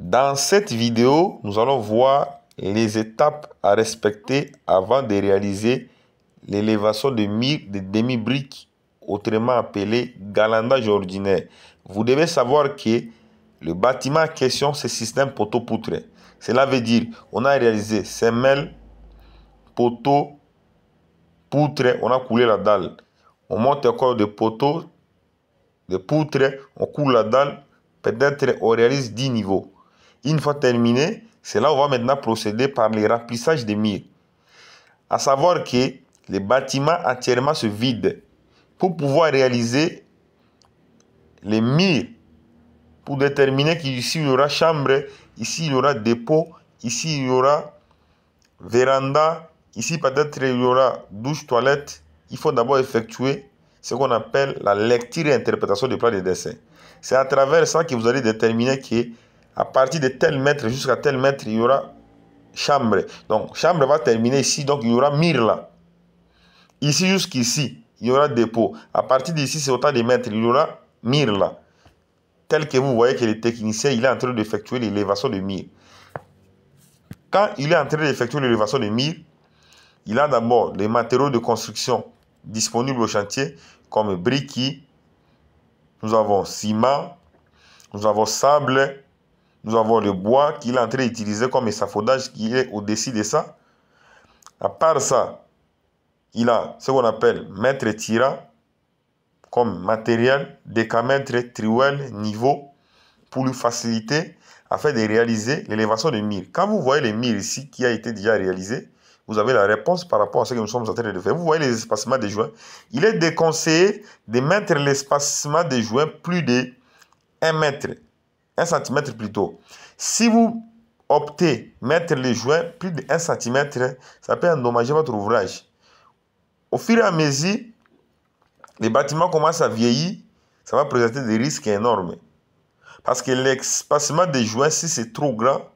Dans cette vidéo, nous allons voir les étapes à respecter avant de réaliser l'élévation de murs de demi-briques, autrement appelé galandage ordinaire. Vous devez savoir que le bâtiment en question, c'est système poteau-poutre. Cela veut dire on a réalisé semelle, poteau, poutre, on a coulé la dalle. On monte encore des poteaux, des poutres, on coule la dalle. Peut-être on réalise 10 niveaux. Une fois terminé, c'est là où on va maintenant procéder par le remplissage des murs. À savoir que les bâtiments entièrement se vident pour pouvoir réaliser les murs, pour déterminer qu'ici il y aura chambre, ici il y aura dépôt, ici il y aura véranda, ici peut-être il y aura douche, toilette. Il faut d'abord effectuer ce qu'on appelle la lecture et interprétation du plan de dessin. C'est à travers ça que vous allez déterminer que à partir de tel mètre jusqu'à tel mètre, il y aura chambre. Donc, chambre va terminer ici, donc il y aura mur là. Ici jusqu'ici, il y aura dépôt. À partir d'ici, c'est autant de mètres, il y aura mur là. Tel que vous voyez que le technicien, il est en train d'effectuer l'élévation de mur. Quand il est en train d'effectuer l'élévation de mur, il a d'abord les matériaux de construction disponibles au chantier, comme briquet, nous avons ciment, nous avons sable, nous avons le bois qu'il est en train d'utiliser comme échafaudage qui est au-dessus de ça. À part ça, il a ce qu'on appelle mètre tirant comme matériel, décamètre, triwell, niveau, pour lui faciliter afin de réaliser l'élévation des murs. Quand vous voyez les murs ici qui a été déjà réalisé, vous avez la réponse par rapport à ce que nous sommes en train de faire. Vous voyez les espacements des joints. Il est déconseillé de mettre l'espacement des joints plus de 1 mètre, 1 cm plutôt. Si vous optez mettre les joints plus de 1 cm, ça peut endommager votre ouvrage. Au fur et à mesure, les bâtiments commencent à vieillir, ça va présenter des risques énormes. Parce que l'espacement des joints, si c'est trop grand,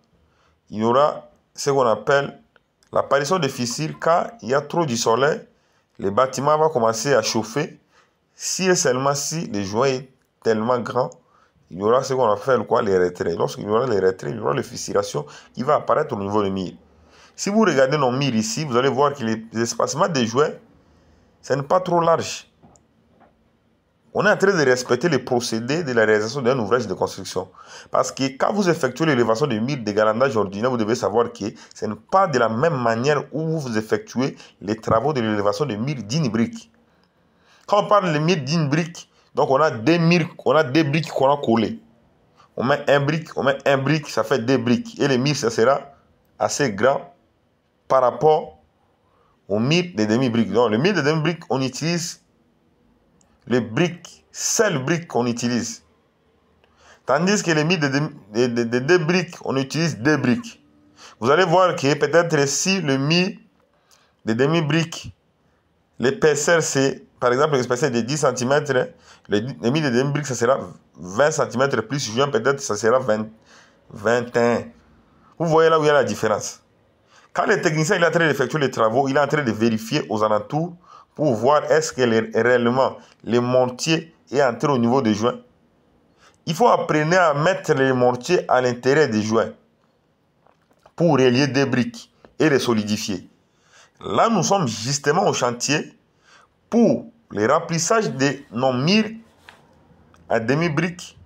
il y aura ce qu'on appelle l'apparition de fissures. Quand il y a trop du soleil, le bâtiment va commencer à chauffer. Si et seulement si le joint est tellement grand, il y aura ce qu'on appelle quoi, les retraits. Lorsqu'il y aura les retraits, il y aura les fissurations qui vont apparaître au niveau des murs. Si vous regardez nos murs ici, vous allez voir que les espacements des joints, ce n'est pas trop large. On est en train de respecter les procédés de la réalisation d'un ouvrage de construction. Parce que quand vous effectuez l'élévation de murs de galandage ordinaire, vous devez savoir que ce n'est pas de la même manière où vous effectuez les travaux de l'élévation de murs d'une brique. Quand on parle de murs d'une brique, donc on a deux murs, on a deux briques qu'on a collées. On met un brique, ça fait deux briques. Et le mur, ça sera assez grand par rapport au mur de demi-briques. Donc le mur de demi-briques, on utilise les briques, seule brique qu'on utilise. Tandis que les murs de deux briques, on utilise deux briques. Vous allez voir que peut-être si le mur de demi-brique, l'épaisseur c'est, par exemple, l'épaisseur de 10 cm, le mur de demi-brique, ça sera 20 cm plus joint, peut-être ça sera 21. Vous voyez là où il y a la différence. Quand le technicien il est en train d'effectuer les travaux, il est en train de vérifier aux alentours pour voir est-ce que réellement le mortier est entré au niveau des joints. Il faut apprendre à mettre les mortiers à l'intérieur des joints pour relier des briques et les solidifier. Là, nous sommes justement au chantier pour le remplissage de nos murs à demi-briques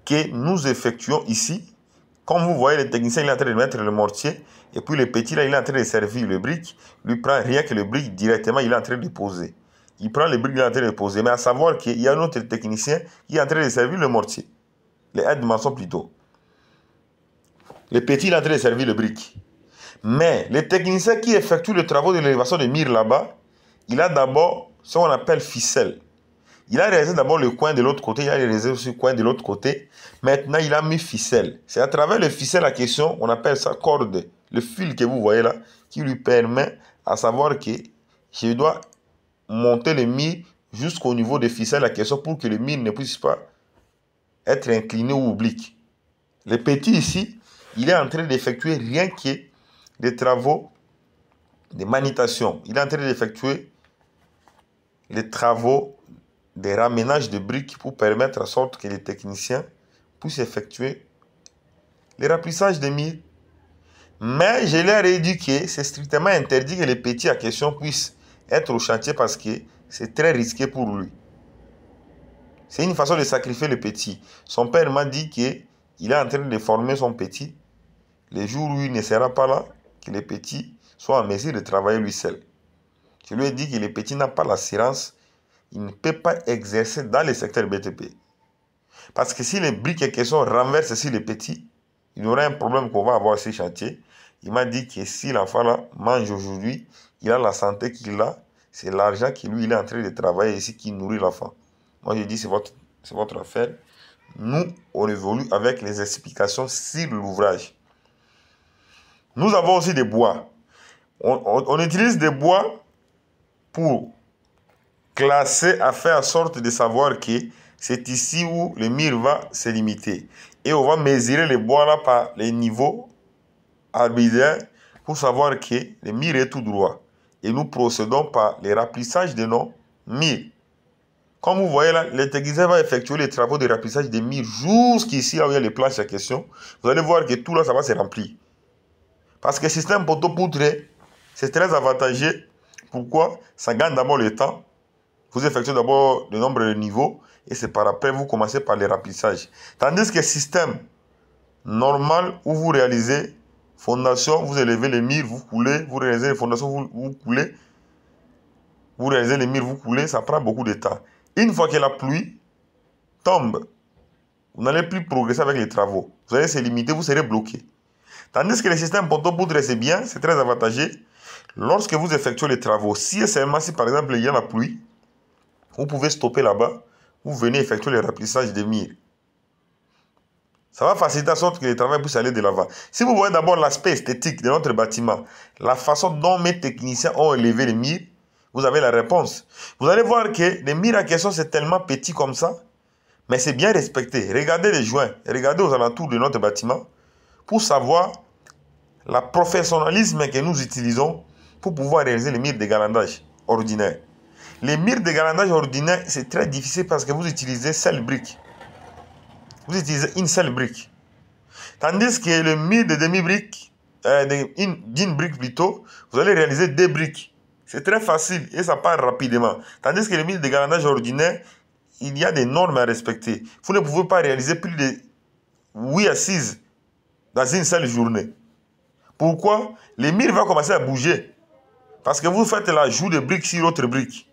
que nous effectuons ici. Comme vous voyez, le technicien il est en train de mettre le mortier et puis le petit là, il est en train de servir le brique. Lui prend rien que le brique directement, il est en train de poser. Il prend le brique, il est en train de poser. Mais à savoir qu'il y a un autre technicien qui est en train de servir le mortier. Les aides-maçons plutôt. Le petit il est en train de servir le brique. Mais le technicien qui effectue le travail de l'élévation de murs là-bas, il a d'abord ce qu'on appelle ficelle. Il a réalisé d'abord le coin de l'autre côté, il a réalisé aussi le coin de l'autre côté. Maintenant, il a mis ficelle. C'est à travers le ficelle à question, on appelle ça corde. Le fil que vous voyez là, qui lui permet à savoir que je dois monter le mur jusqu'au niveau des ficelles à question pour que le mur ne puisse pas être incliné ou oblique. Le petit ici, il est en train d'effectuer rien que des travaux de manutention. Il est en train d'effectuer les travaux de ramenage de briques pour permettre à sorte que les techniciens puissent effectuer le remplissage des murs. Mais je leur ai dit que c'est strictement interdit que les petits à question puissent être au chantier parce que c'est très risqué pour lui. C'est une façon de sacrifier le petit. Son père m'a dit qu'il est en train de former son petit. Les jours où il ne sera pas là, que le petit soit en mesure de travailler lui seul. Je lui ai dit que le petit n'a pas l'assurance. Il ne peut pas exercer dans le secteur BTP. Parce que si les briques et caissons renversent sur le petit, il y aura un problème qu'on va avoir sur le chantier. Il m'a dit que si l'enfant là mange aujourd'hui, il a la santé qu'il a, c'est l'argent qu'il lui il est en train de travailler ici qui nourrit l'enfant. Moi je dis c'est votre affaire. Nous, on évolue avec les explications sur l'ouvrage. Nous avons aussi des bois. On utilise des bois pour classer, à faire en sorte de savoir que c'est ici où le mur va se limiter. Et on va mesurer les bois là par les niveaux arbitraires pour savoir que le mur est tout droit. Et nous procédons par le remplissage de nos murs. Comme vous voyez là, le technicien va effectuer les travaux de remplissage des murs jusqu'ici, là où il y a les planches à question. Vous allez voir que tout là, ça va se remplir. Parce que le système poteau-poutre, c'est très avantageux. Pourquoi? Ça gagne d'abord le temps. Vous effectuez d'abord le nombre de niveaux et c'est par après vous commencez par le remplissage. Tandis que le système normal où vous réalisez fondation, vous élevez les murs, vous coulez, vous réalisez les fondations, vous coulez, vous réalisez les murs, vous coulez, ça prend beaucoup de temps. Une fois que la pluie tombe, vous n'allez plus progresser avec les travaux. Vous allez se limiter, vous serez bloqué. Tandis que le système poteau-poutre, c'est bien, c'est très avantageux. Lorsque vous effectuez les travaux, si et seulement si par exemple il y a la pluie, vous pouvez stopper là-bas, vous venez effectuer le remplissage des murs. Ça va faciliter en sorte que le travail puisse aller de l'avant. Si vous voyez d'abord l'aspect esthétique de notre bâtiment, la façon dont mes techniciens ont élevé les murs, vous avez la réponse. Vous allez voir que les murs en question, c'est tellement petit comme ça, mais c'est bien respecté. Regardez les joints, regardez aux alentours de notre bâtiment pour savoir le professionnalisme que nous utilisons pour pouvoir réaliser les murs de galandage ordinaires. Les murs de galandage ordinaires, c'est très difficile parce que vous utilisez seule brique. Vous utilisez une seule brique. Tandis que le mur de demi-brique, d'une brique plutôt, vous allez réaliser 2 briques. C'est très facile et ça part rapidement. Tandis que le mur de galandage ordinaire, il y a des normes à respecter. Vous ne pouvez pas réaliser plus de 8 assises dans une seule journée. Pourquoi? Le mur va commencer à bouger. Parce que vous faites l'ajout de briques sur l'autre brique.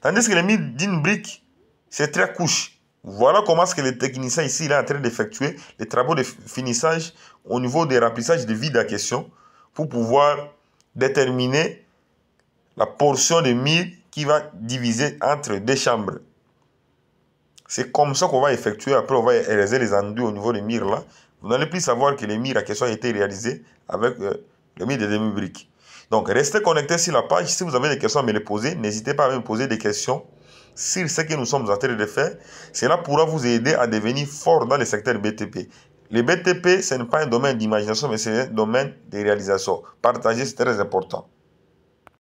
Tandis que le mur d'une brique, c'est très couche. Voilà comment est-ce que le technicien ici il est en train d'effectuer les travaux de finissage au niveau des remplissages de vide à question pour pouvoir déterminer la portion de mur qui va diviser entre 2 chambres. C'est comme ça qu'on va effectuer. Après, on va réaliser les enduits au niveau des murs là. Vous n'allez plus savoir que les murs à question ont été réalisés avec le mur de demi-brique. Donc, restez connectés sur la page. Si vous avez des questions à me les poser, n'hésitez pas à me poser des questions sur ce que nous sommes en train de faire. Cela pourra vous aider à devenir fort dans le secteur BTP. Le BTP, ce n'est pas un domaine d'imagination, mais c'est un domaine de réalisation. Partager, c'est très important.